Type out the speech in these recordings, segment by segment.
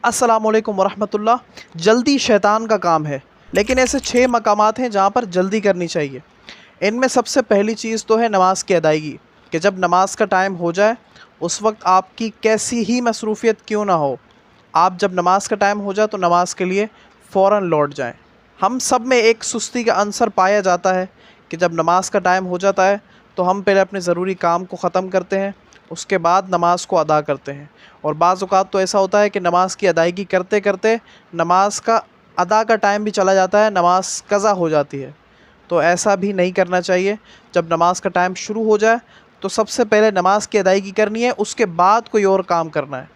अस्सलामु अलैकुम वरहमतुल्लाह। जल्दी शैतान का काम है, लेकिन ऐसे 6 मकामात हैं जहाँ पर जल्दी करनी चाहिए। इनमें सबसे पहली चीज़ तो है नमाज की अदायगी, कि जब नमाज का टाइम हो जाए उस वक्त आपकी कैसी ही मसरूफ़ियत क्यों ना हो, आप जब नमाज का टाइम हो जाए तो नमाज के लिए फ़ौरन लौट जाएं। हम सब में एक सुस्ती का अंसर पाया जाता है कि जब नमाज का टाइम हो जाता है तो हम पहले अपने ज़रूरी काम को ख़त्म करते हैं, उसके बाद नमाज को अदा करते हैं। और बाज़ औक़ात तो ऐसा होता है कि नमाज की अदायगी करते करते नमाज का अदा का टाइम भी चला जाता है, नमाज क़ज़ा हो जाती है। तो ऐसा भी नहीं करना चाहिए। जब नमाज का टाइम शुरू हो जाए तो सबसे पहले नमाज की अदायगी करनी है, उसके बाद कोई और काम करना है।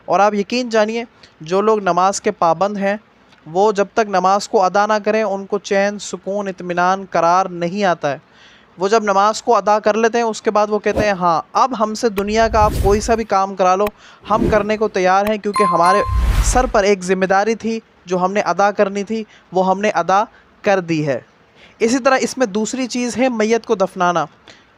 और आप यकीन जानिए, जो लोग नमाज के पाबंद हैं वो जब तक नमाज को अदा ना करें उनको चैन, सुकून, इत्मीनान, करार नहीं आता है। वो जब नमाज को अदा कर लेते हैं उसके बाद वो कहते हैं हाँ, अब हमसे दुनिया का आप कोई सा भी काम करा लो, हम करने को तैयार हैं, क्योंकि हमारे सर पर एक ज़िम्मेदारी थी जो हमने अदा करनी थी, वो हमने अदा कर दी है। इसी तरह इसमें दूसरी चीज़ है मैयत को दफनाना,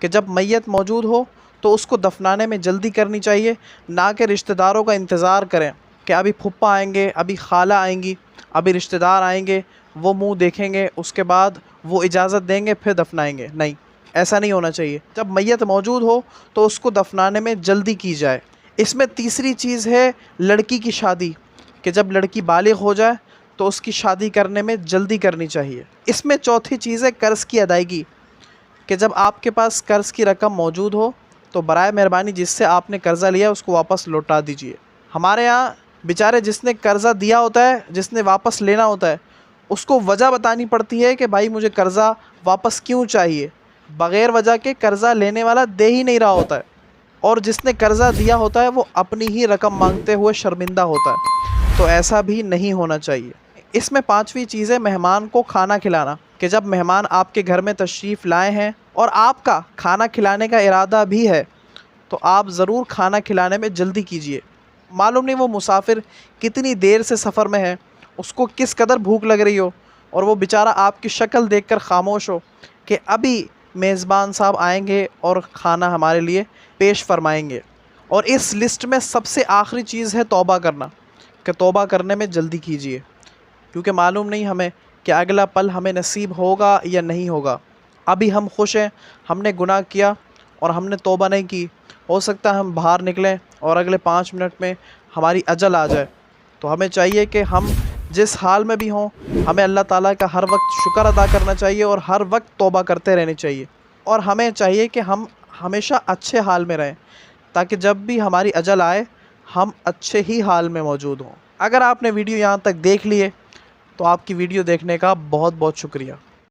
कि जब मैयत मौजूद हो तो उसको दफनाने में जल्दी करनी चाहिए, ना कि रिश्तेदारों का इंतज़ार करें कि अभी फुप्पा आएंगे, अभी खाला आएंगी, अभी रिश्तेदार आएंगे, वो मुंह देखेंगे, उसके बाद वो इजाज़त देंगे, फिर दफनाएंगे। नहीं, ऐसा नहीं होना चाहिए। जब मैयत मौजूद हो तो उसको दफनाने में जल्दी की जाए। इसमें तीसरी चीज़ है लड़की की शादी, कि जब लड़की बालिग हो जाए तो उसकी शादी करने में जल्दी करनी चाहिए। इसमें चौथी चीज़ है कर्ज़ की अदायगी, कि जब आपके पास कर्ज़ की रकम मौजूद हो तो बराए मेहरबानी जिससे आपने कर्ज़ा लिया उसको वापस लौटा दीजिए। हमारे यहाँ बेचारे जिसने कर्ज़ा दिया होता है, जिसने वापस लेना होता है, उसको वजह बतानी पड़ती है कि भाई मुझे कर्ज़ा वापस क्यों चाहिए। बग़ैर वजह के कर्ज़ा लेने वाला दे ही नहीं रहा होता है, और जिसने कर्ज़ा दिया होता है वो अपनी ही रकम मांगते हुए शर्मिंदा होता है। तो ऐसा भी नहीं होना चाहिए। इसमें पांचवी चीज़ है मेहमान को खाना खिलाना, कि जब मेहमान आपके घर में तशरीफ़ लाए हैं और आपका खाना खिलाने का इरादा भी है तो आप ज़रूर खाना खिलाने में जल्दी कीजिए। मालूम नहीं वो मुसाफिर कितनी देर से सफ़र में है, उसको किस कदर भूख लग रही हो, और वो बेचारा आपकी शक्ल देखकर ख़ामोश हो कि अभी मेज़बान साहब आएंगे और ख़ाना हमारे लिए पेश फरमाएंगे। और इस लिस्ट में सबसे आखिरी चीज़ है तौबा करना, कि तौबा करने में जल्दी कीजिए, क्योंकि मालूम नहीं हमें कि अगला पल हमें नसीब होगा या नहीं होगा। अभी हम खुश हैं, हमने गुनाह किया और हमने तौबा नहीं की, हो सकता है हम बाहर निकलें और अगले 5 मिनट में हमारी अजल आ जाए। तो हमें चाहिए कि हम जिस हाल में भी हों, हमें अल्लाह ताला का हर वक्त शुक्र अदा करना चाहिए और हर वक्त तौबा करते रहनी चाहिए। और हमें चाहिए कि हम हमेशा अच्छे हाल में रहें, ताकि जब भी हमारी अजल आए हम अच्छे ही हाल में मौजूद हों। अगर आपने वीडियो यहाँ तक देख लिए तो आपकी वीडियो देखने का बहुत बहुत शुक्रिया।